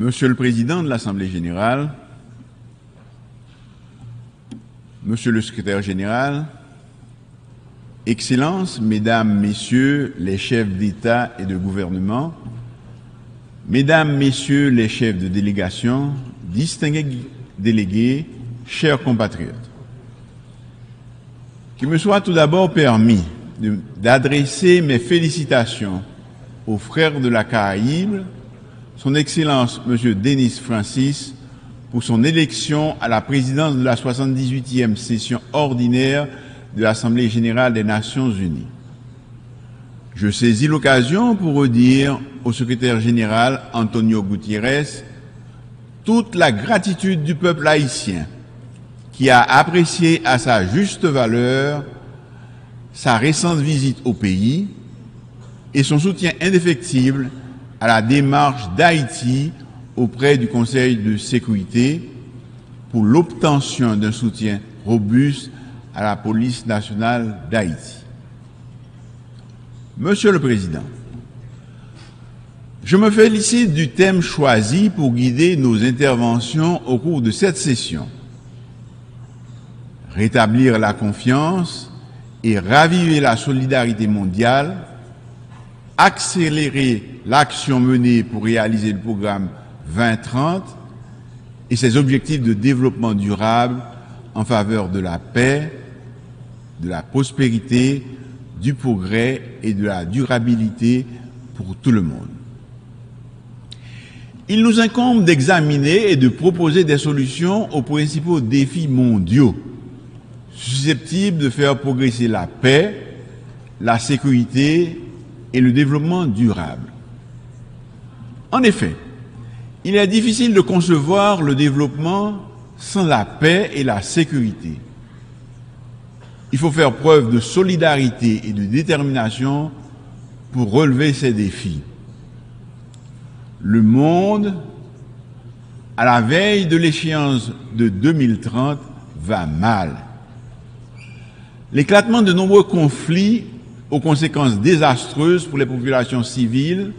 Monsieur le Président de l'Assemblée générale, Monsieur le Secrétaire général, Excellences, Mesdames, Messieurs les chefs d'État et de gouvernement, Mesdames, Messieurs les chefs de délégation, distingués délégués, chers compatriotes, qu'il me soit tout d'abord permis d'adresser mes félicitations aux frères de la Caraïbe, Son Excellence M. Denis Francis, pour son élection à la présidence de la 78e session ordinaire de l'Assemblée générale des Nations unies. Je saisis l'occasion pour redire au secrétaire général Antonio Gutiérrez toute la gratitude du peuple haïtien qui a apprécié à sa juste valeur sa récente visite au pays et son soutien indéfectible à la démarche d'Haïti auprès du Conseil de sécurité pour l'obtention d'un soutien robuste à la police nationale d'Haïti. Monsieur le Président, je me félicite du thème choisi pour guider nos interventions au cours de cette session. Rétablir la confiance et raviver la solidarité mondiale, accélérer l'action menée pour réaliser le programme 2030 et ses objectifs de développement durable en faveur de la paix, de la prospérité, du progrès et de la durabilité pour tout le monde. Il nous incombe d'examiner et de proposer des solutions aux principaux défis mondiaux susceptibles de faire progresser la paix, la sécurité et le développement durable. En effet, il est difficile de concevoir le développement sans la paix et la sécurité. Il faut faire preuve de solidarité et de détermination pour relever ces défis. Le monde, à la veille de l'échéance de 2030, va mal. L'éclatement de nombreux conflits aux conséquences désastreuses pour les populations civiles,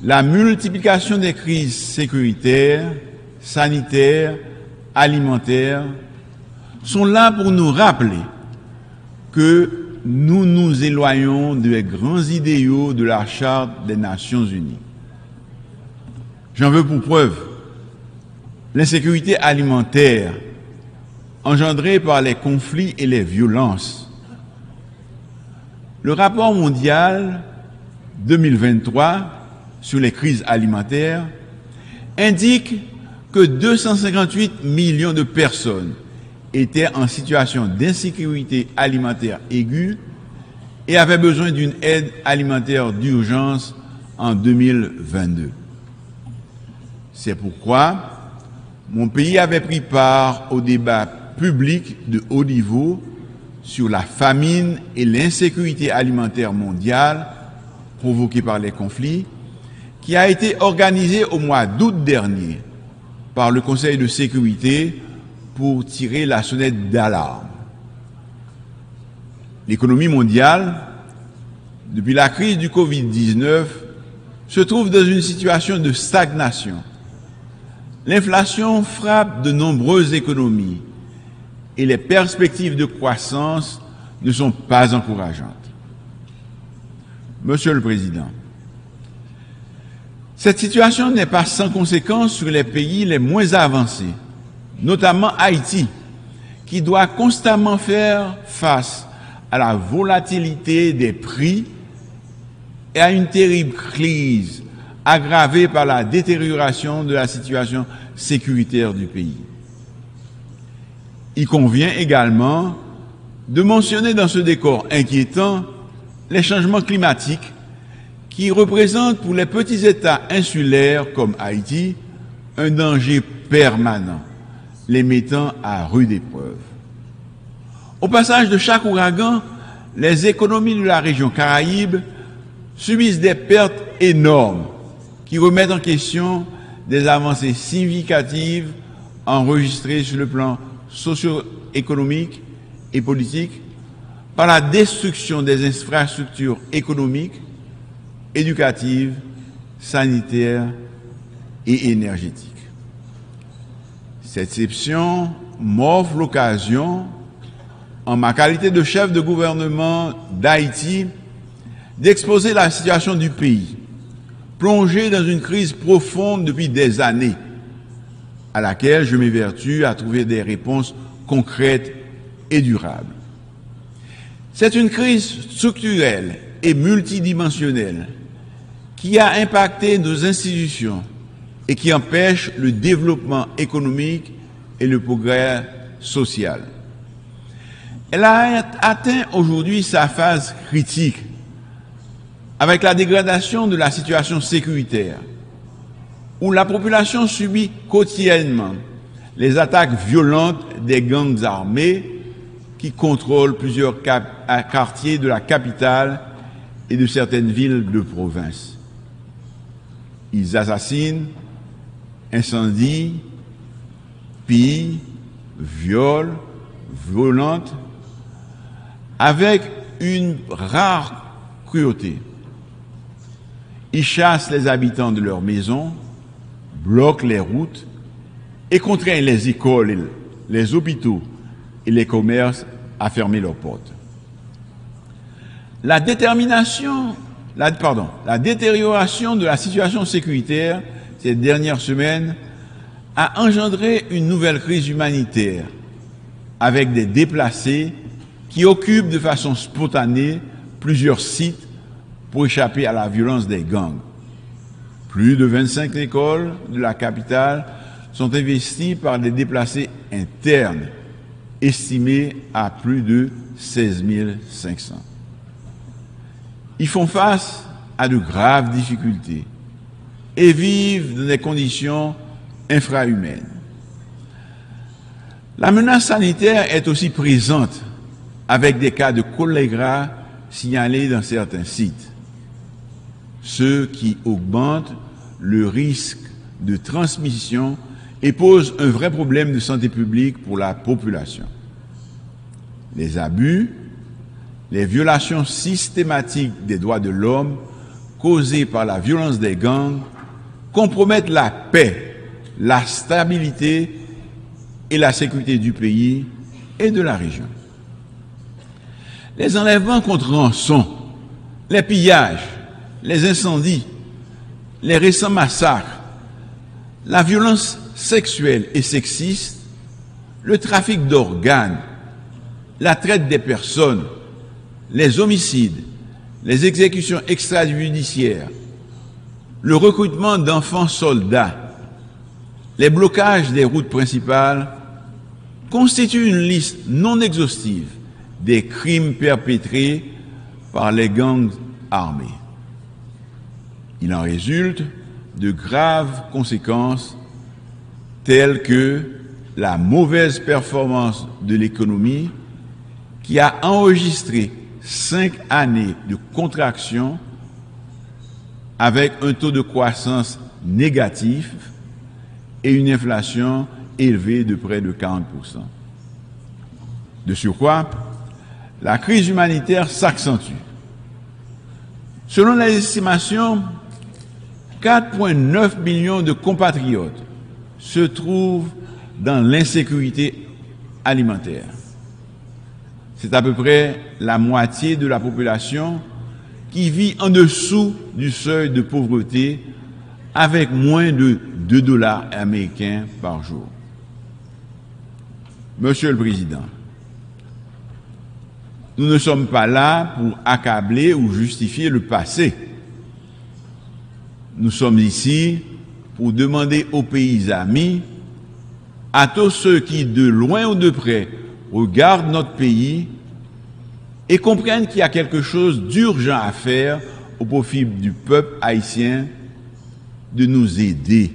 la multiplication des crises sécuritaires, sanitaires, alimentaires, sont là pour nous rappeler que nous nous éloignons des grands idéaux de la Charte des Nations unies. J'en veux pour preuve l'insécurité alimentaire engendrée par les conflits et les violences. Le rapport mondial 2023 sur les crises alimentaires indique que 258 millions de personnes étaient en situation d'insécurité alimentaire aiguë et avaient besoin d'une aide alimentaire d'urgence en 2022. C'est pourquoi mon pays avait pris part au débat public de haut niveau sur la famine et l'insécurité alimentaire mondiale provoquée par les conflits, qui a été organisé au mois d'août dernier par le Conseil de sécurité pour tirer la sonnette d'alarme. L'économie mondiale, depuis la crise du Covid-19, se trouve dans une situation de stagnation. L'inflation frappe de nombreuses économies et les perspectives de croissance ne sont pas encourageantes. Monsieur le Président, cette situation n'est pas sans conséquence sur les pays les moins avancés, notamment Haïti, qui doit constamment faire face à la volatilité des prix et à une terrible crise aggravée par la détérioration de la situation sécuritaire du pays. Il convient également de mentionner dans ce décor inquiétant les changements climatiques qui représentent pour les petits États insulaires comme Haïti un danger permanent, les mettant à rude épreuve. Au passage de chaque ouragan, les économies de la région Caraïbe subissent des pertes énormes qui remettent en question des avancées significatives enregistrées sur le plan socio-économique et politique par la destruction des infrastructures économiques, éducatives, sanitaires et énergétique. Cette exception m'offre l'occasion, en ma qualité de chef de gouvernement d'Haïti, d'exposer la situation du pays, plongé dans une crise profonde depuis des années, à laquelle je m'évertue à trouver des réponses concrètes et durables. C'est une crise structurelle et multidimensionnelle qui a impacté nos institutions et qui empêche le développement économique et le progrès social. Elle a atteint aujourd'hui sa phase critique avec la dégradation de la situation sécuritaire, où la population subit quotidiennement les attaques violentes des gangs armés qui contrôlent plusieurs quartiers de la capitale et de certaines villes de province. Ils assassinent, incendient, pillent, violent, violentent, avec une rare cruauté. Ils chassent les habitants de leurs maisons, bloquent les routes et contraignent les écoles, les hôpitaux et les commerces à fermer leurs portes. La détérioration de la situation sécuritaire ces dernières semaines a engendré une nouvelle crise humanitaire avec des déplacés qui occupent de façon spontanée plusieurs sites pour échapper à la violence des gangs. Plus de 25 écoles de la capitale sont investies par des déplacés internes, estimés à plus de 16 500. Ils font face à de graves difficultés et vivent dans des conditions infrahumaines. La menace sanitaire est aussi présente avec des cas de choléra signalés dans certains sites, ce qui augmente le risque de transmission et pose un vrai problème de santé publique pour la population. Les abus, les violations systématiques des droits de l'homme causées par la violence des gangs compromettent la paix, la stabilité et la sécurité du pays et de la région. Les enlèvements contre rançon, les pillages, les incendies, les récents massacres, la violence sexuelle et sexiste, le trafic d'organes, la traite des personnes, les homicides, les exécutions extrajudiciaires, le recrutement d'enfants soldats, les blocages des routes principales constituent une liste non exhaustive des crimes perpétrés par les gangs armés. Il en résulte de graves conséquences telles que la mauvaise performance de l'économie qui a enregistré 5 années de contraction avec un taux de croissance négatif et une inflation élevée de près de 40%. De surcroît, la crise humanitaire s'accentue. Selon les estimations, 4,9 millions de compatriotes se trouvent dans l'insécurité alimentaire. C'est à peu près la moitié de la population qui vit en dessous du seuil de pauvreté avec moins de $2 américains par jour. Monsieur le Président, nous ne sommes pas là pour accabler ou justifier le passé. Nous sommes ici pour demander aux pays amis, à tous ceux qui, de loin ou de près, regardent notre pays et comprennent qu'il y a quelque chose d'urgent à faire au profit du peuple haïtien, de nous aider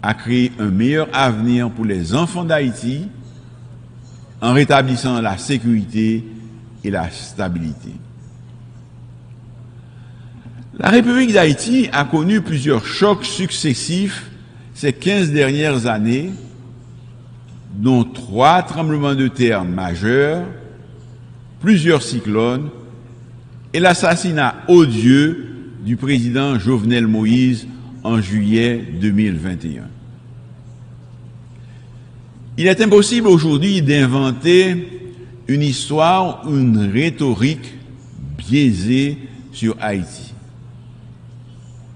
à créer un meilleur avenir pour les enfants d'Haïti en rétablissant la sécurité et la stabilité. La République d'Haïti a connu plusieurs chocs successifs ces 15 dernières années, dont 3 tremblements de terre majeurs, plusieurs cyclones et l'assassinat odieux du président Jovenel Moïse en juillet 2021. Il est impossible aujourd'hui d'inventer une histoire ou une rhétorique biaisée sur Haïti.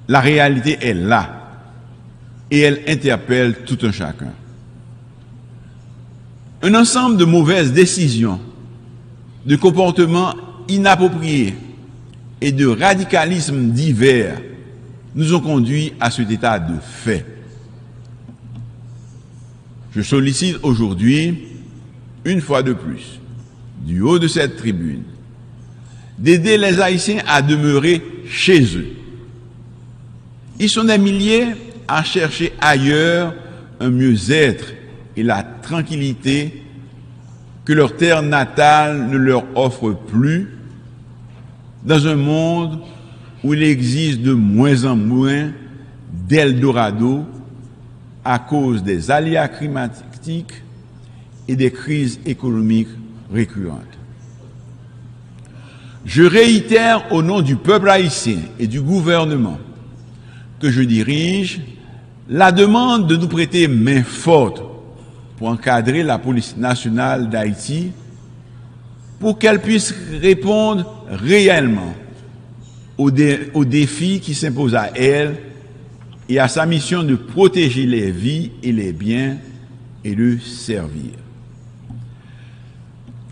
La réalité est là et elle interpelle tout un chacun. Un ensemble de mauvaises décisions, de comportements inappropriés et de radicalismes divers nous ont conduits à cet état de fait. Je sollicite aujourd'hui, une fois de plus, du haut de cette tribune, d'aider les Haïtiens à demeurer chez eux. Ils sont des milliers à chercher ailleurs un mieux-être et la tranquillité que leur terre natale ne leur offre plus, dans un monde où il existe de moins en moins d'Eldorado à cause des aléas climatiques et des crises économiques récurrentes. Je réitère au nom du peuple haïtien et du gouvernement que je dirige la demande de nous prêter main forte pour encadrer la police nationale d'Haïti pour qu'elle puisse répondre réellement aux défis qui s'imposent à elle et à sa mission de protéger les vies et les biens et de servir.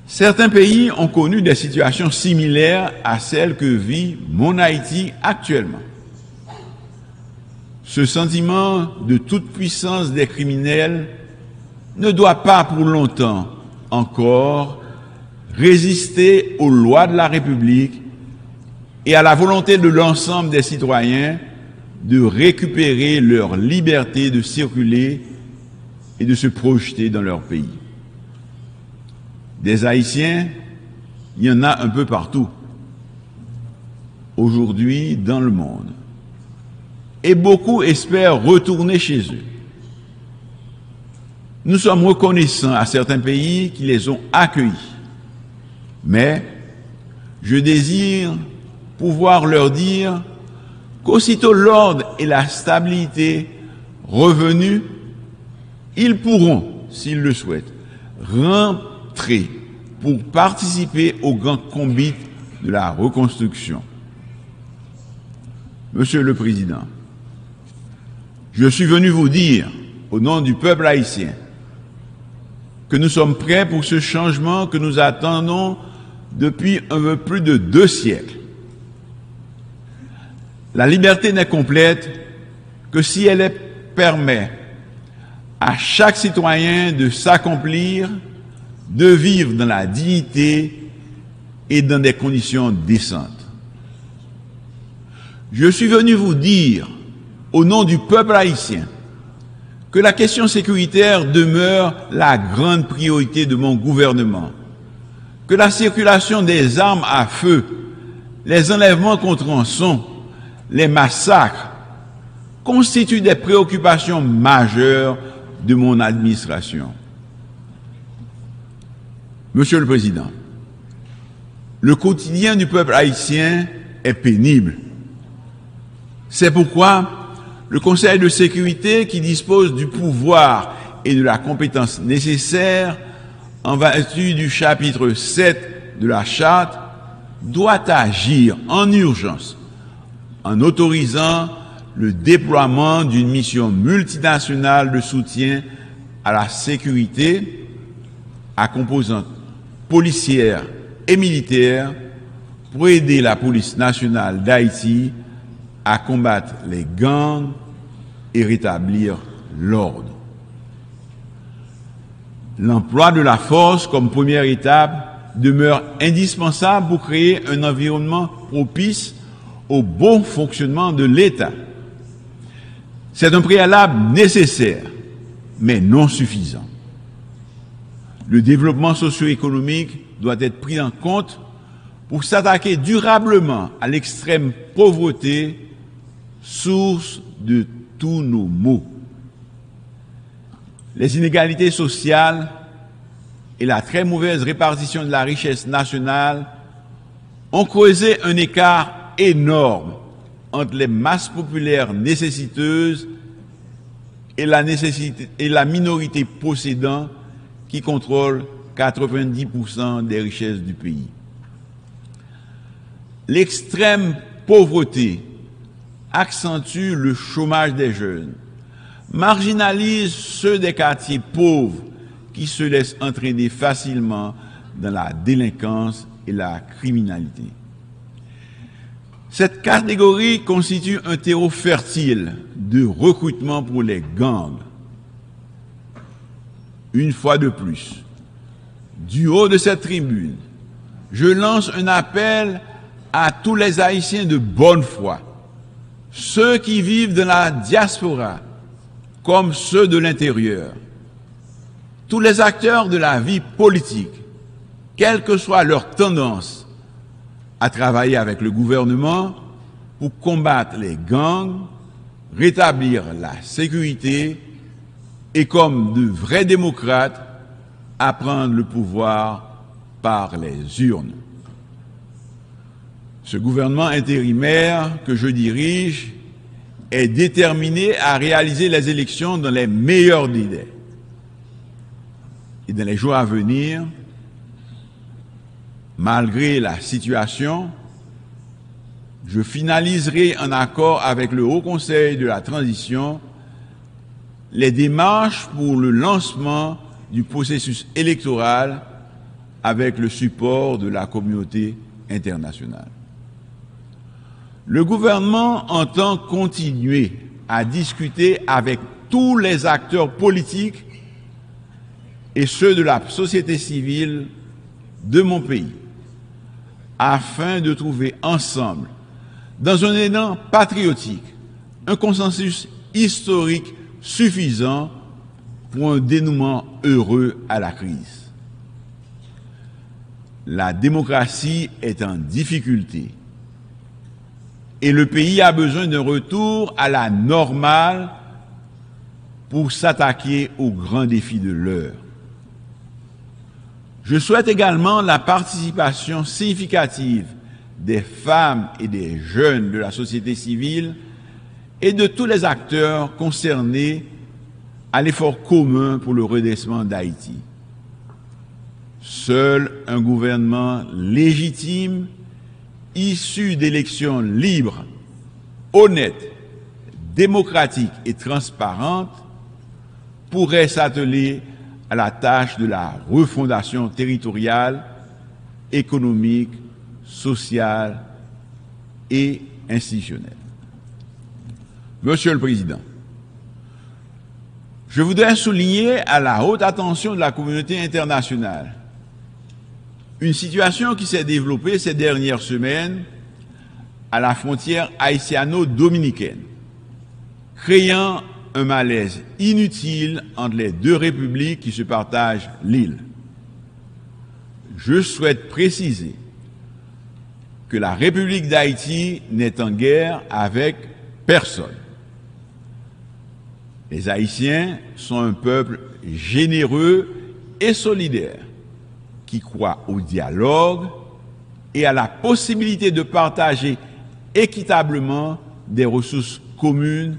Certains pays ont connu des situations similaires à celles que vit mon Haïti actuellement. Ce sentiment de toute puissance des criminels ne doit pas pour longtemps encore résister aux lois de la République et à la volonté de l'ensemble des citoyens de récupérer leur liberté de circuler et de se projeter dans leur pays. Des Haïtiens, il y en a un peu partout, aujourd'hui dans le monde. Et beaucoup espèrent retourner chez eux. Nous sommes reconnaissants à certains pays qui les ont accueillis. Mais je désire pouvoir leur dire qu'aussitôt l'ordre et la stabilité revenus, ils pourront, s'ils le souhaitent, rentrer pour participer au grand combat de la reconstruction. Monsieur le Président, je suis venu vous dire, au nom du peuple haïtien, que nous sommes prêts pour ce changement que nous attendons depuis un peu plus de 2 siècles. La liberté n'est complète que si elle permet à chaque citoyen de s'accomplir, de vivre dans la dignité et dans des conditions décentes. Je suis venu vous dire, au nom du peuple haïtien, que la question sécuritaire demeure la grande priorité de mon gouvernement, que la circulation des armes à feu, les enlèvements contre rançon, les massacres constituent des préoccupations majeures de mon administration. Monsieur le Président, le quotidien du peuple haïtien est pénible. C'est pourquoi le Conseil de sécurité, qui dispose du pouvoir et de la compétence nécessaires en vertu du chapitre 7 de la Charte, doit agir en urgence en autorisant le déploiement d'une mission multinationale de soutien à la sécurité à composante policière et militaire pour aider la police nationale d'Haïti à combattre les gangs et rétablir l'ordre. L'emploi de la force comme première étape demeure indispensable pour créer un environnement propice au bon fonctionnement de l'État. C'est un préalable nécessaire, mais non suffisant. Le développement socio-économique doit être pris en compte pour s'attaquer durablement à l'extrême pauvreté, source de tous nos maux. Les inégalités sociales et la très mauvaise répartition de la richesse nationale ont creusé un écart énorme entre les masses populaires nécessiteuses et la minorité possédant qui contrôle 90% des richesses du pays. L'extrême pauvreté accentue le chômage des jeunes, marginalise ceux des quartiers pauvres qui se laissent entraîner facilement dans la délinquance et la criminalité. Cette catégorie constitue un terreau fertile de recrutement pour les gangs. Une fois de plus, du haut de cette tribune, je lance un appel à tous les Haïtiens de bonne foi, ceux qui vivent dans la diaspora comme ceux de l'intérieur, tous les acteurs de la vie politique, quelle que soit leur tendance, à travailler avec le gouvernement pour combattre les gangs, rétablir la sécurité et, comme de vrais démocrates, à prendre le pouvoir par les urnes. Ce gouvernement intérimaire que je dirige est déterminé à réaliser les élections dans les meilleurs délais. Et dans les jours à venir, malgré la situation, je finaliserai en accord avec le Haut Conseil de la Transition les démarches pour le lancement du processus électoral avec le support de la communauté internationale. Le gouvernement entend continuer à discuter avec tous les acteurs politiques et ceux de la société civile de mon pays, afin de trouver ensemble, dans un élan patriotique, un consensus historique suffisant pour un dénouement heureux à la crise. La démocratie est en difficulté et le pays a besoin d'un retour à la normale pour s'attaquer aux grands défis de l'heure. Je souhaite également la participation significative des femmes et des jeunes de la société civile et de tous les acteurs concernés à l'effort commun pour le redressement d'Haïti. Seul un gouvernement légitime, issu d'élections libres, honnêtes, démocratiques et transparentes, pourrait s'atteler à la tâche de la refondation territoriale, économique, sociale et institutionnelle. Monsieur le Président, je voudrais souligner à la haute attention de la communauté internationale une situation qui s'est développée ces dernières semaines à la frontière haïtiano-dominicaine, créant un malaise inutile entre les deux républiques qui se partagent l'île. Je souhaite préciser que la République d'Haïti n'est en guerre avec personne. Les Haïtiens sont un peuple généreux et solidaire qui croit au dialogue et à la possibilité de partager équitablement des ressources communes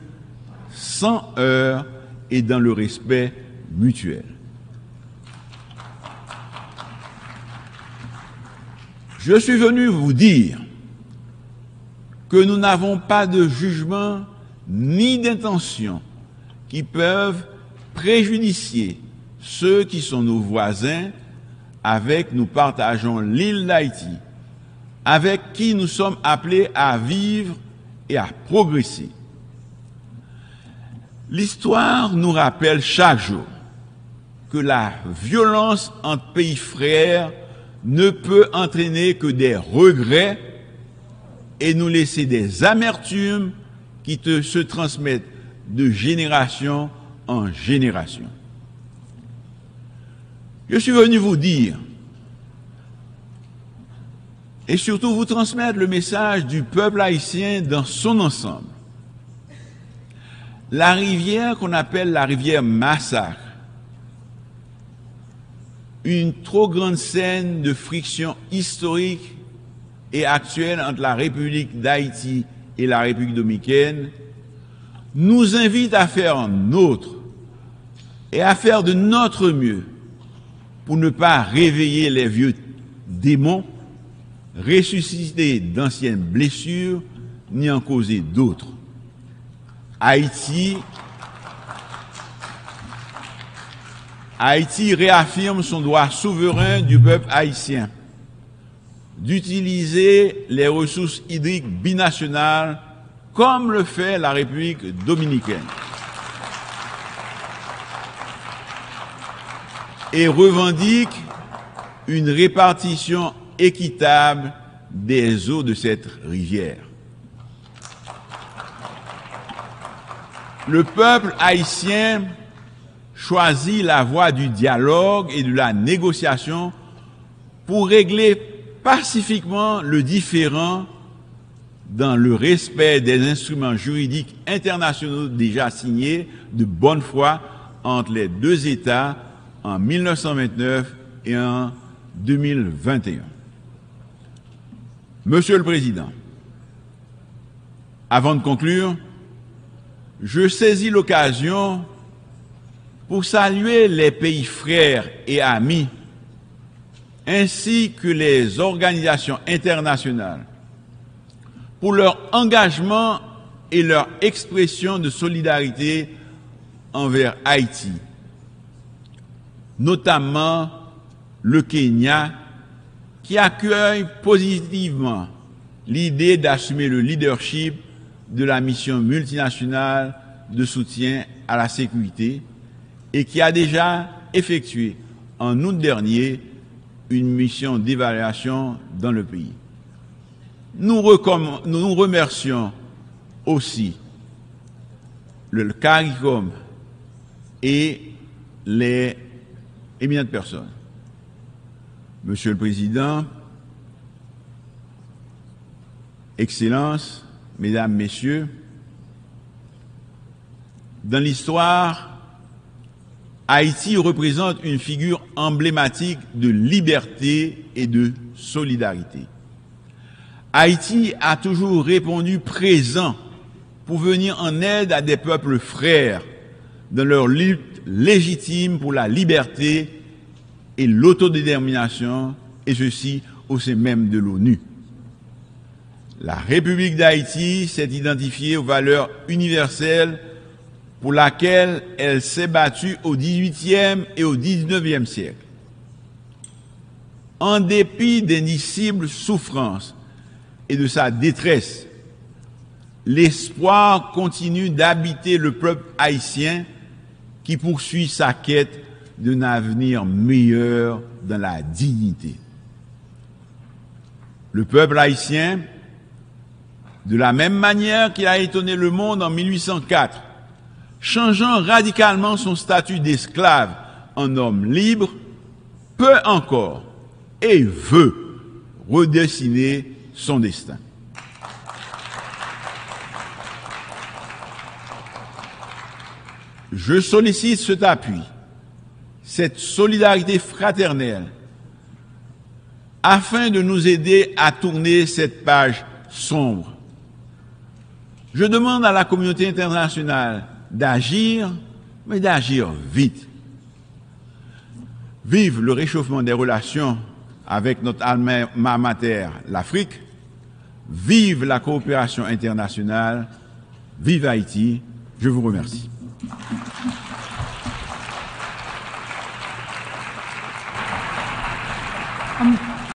sans heurts et dans le respect mutuel. Je suis venu vous dire que nous n'avons pas de jugement ni d'intention qui peuvent préjudicier ceux qui sont nos voisins, avec nous partageons l'île d'Haïti, avec qui nous sommes appelés à vivre et à progresser. L'histoire nous rappelle chaque jour que la violence entre pays frères ne peut entraîner que des regrets et nous laisser des amertumes qui se transmettent de génération en génération. Je suis venu vous dire et surtout vous transmettre le message du peuple haïtien dans son ensemble. La rivière qu'on appelle la rivière Massacre, une trop grande scène de friction historique et actuelle entre la République d'Haïti et la République dominicaine nous invite à faire nôtre et à faire de notre mieux pour ne pas réveiller les vieux démons, ressusciter d'anciennes blessures, ni en causer d'autres. Haïti réaffirme son droit souverain du peuple haïtien d'utiliser les ressources hydriques binationales comme le fait la République dominicaine et revendique une répartition équitable des eaux de cette rivière. Le peuple haïtien choisit la voie du dialogue et de la négociation pour régler pacifiquement le différend dans le respect des instruments juridiques internationaux déjà signés de bonne foi entre les deux États en 1929 et en 2021. Monsieur le Président, avant de conclure, je saisis l'occasion pour saluer les pays frères et amis ainsi que les organisations internationales pour leur engagement et leur expression de solidarité envers Haïti, notamment le Kenya, qui accueille positivement l'idée d'assumer le leadership de la mission multinationale de soutien à la sécurité et qui a déjà effectué en août dernier une mission d'évaluation dans le pays. Nous remercions aussi le CARICOM et les éminentes personnes. Monsieur le Président, Excellences, Mesdames, Messieurs, dans l'histoire, Haïti représente une figure emblématique de liberté et de solidarité. Haïti a toujours répondu présent pour venir en aide à des peuples frères dans leur lutte légitime pour la liberté et l'autodétermination, et ceci au sein même de l'ONU. La République d'Haïti s'est identifiée aux valeurs universelles pour laquelle elle s'est battue au XVIIIe et au XIXe siècle. En dépit d'indicibles souffrances et de sa détresse, l'espoir continue d'habiter le peuple haïtien qui poursuit sa quête d'un avenir meilleur dans la dignité. Le peuple haïtien, de la même manière qu'il a étonné le monde en 1804, changeant radicalement son statut d'esclave en homme libre, peut encore et veut redessiner son destin. Je sollicite cet appui, cette solidarité fraternelle, afin de nous aider à tourner cette page sombre. Je demande à la communauté internationale d'agir, mais d'agir vite. Vive le réchauffement des relations avec notre alma mater, l'Afrique. Vive la coopération internationale. Vive Haïti. Je vous remercie.